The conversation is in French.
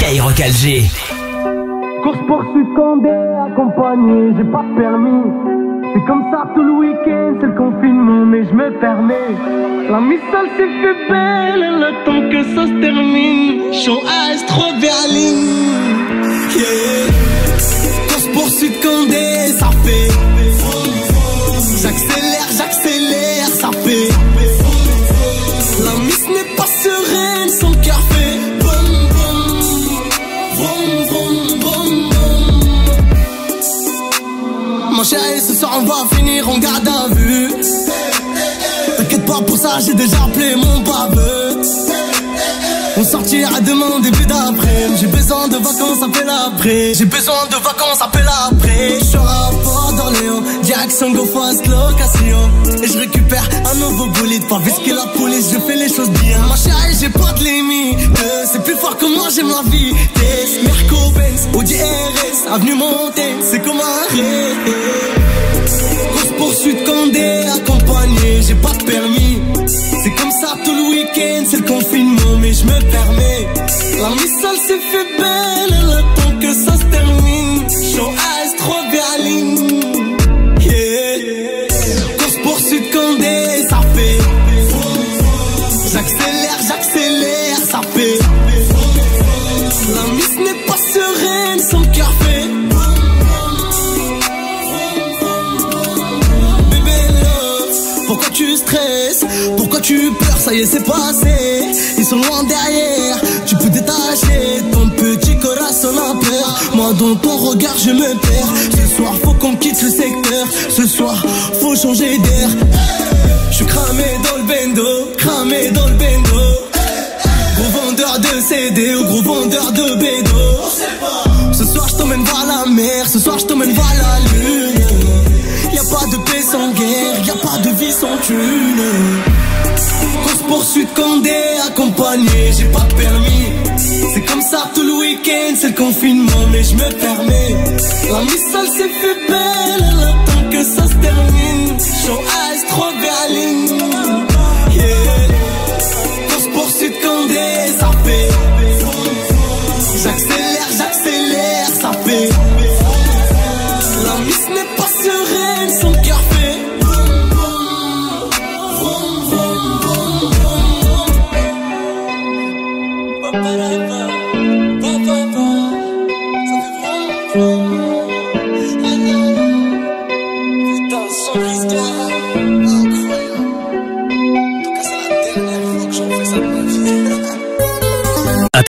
Skyrock Alger. Course-poursuite Condé, accompagné, j'ai pas de permis. C'est comme ça tout le week-end, c'est le confinement, mais je me permets. La missale s'est fait belle, elle attend que ça se termine. Show Ice, trop Berlin. Yeah. Course-poursuite Condé, ça fait. J'accélère, ça fait. La miss n'est pas sereine, son cœur fait boum boum, boum boum boum. Mon chéri, ce soir on va finir en garde à vue. T'inquiète pas pour ça, j'ai déjà appelé mon baveux. On sortira demain début d'après. J'ai besoin de vacances, appelle après. J'ai besoin de vacances, appelle après. Je serai à Port d'Orléans, direction Go Fast location. Et je récupère un nouveau bolide. Pas visquer la police, je fais les choses bien. Ma chérie, j'ai pas de limite. C'est plus fort que moi, j'aime la vie. Merco-Benz, Audi RS, avenue Montaigne, c'est comme un rêve. Course-poursuite Condé, accompagné, j'ai pas de permis. C'est comme ça tout le week-end, c'est le confinement, mais je me permets. La missale s'est fait belle, elle attend que ça se termine. Show Ice, trop Berlin. Yeah. Course-poursuite Condé, ça fait. J'accélère, ça fait. La miss n'est pas sereine, son cœur fait. Bébé love, pourquoi tu stresses? Pourquoi tu pleures? Ça y est, c'est passé. Ils sont loin derrière. Tu peux détacher ton petit corazon à peur. Moi, dans ton regard, je me perds. Ce soir, faut qu'on quitte le secteur. Ce soir, faut changer d'air. Je suis cramé dans le bendo. Gros vendeur de CD ou gros vendeur de bédo. Ce soir, je t'emmène voir la mer. Ce soir, je t'emmène voir la lune. Y'a pas de paix sans guerre. Y'a pas de vie sans thune. Course-poursuite Condé, accompagné, j'ai pas de permis. C'est comme ça tout le week-end, c'est le confinement, mais je me permets. La missale s'est fait belle, elle attend que ça se termine. Show Ice, trop Berlin. Yeah. Course-poursuite Condé, ça fait. J'accélère, ça fait. La miss n'est pas sereine, son cœur fait. Ba-ba-da-ba.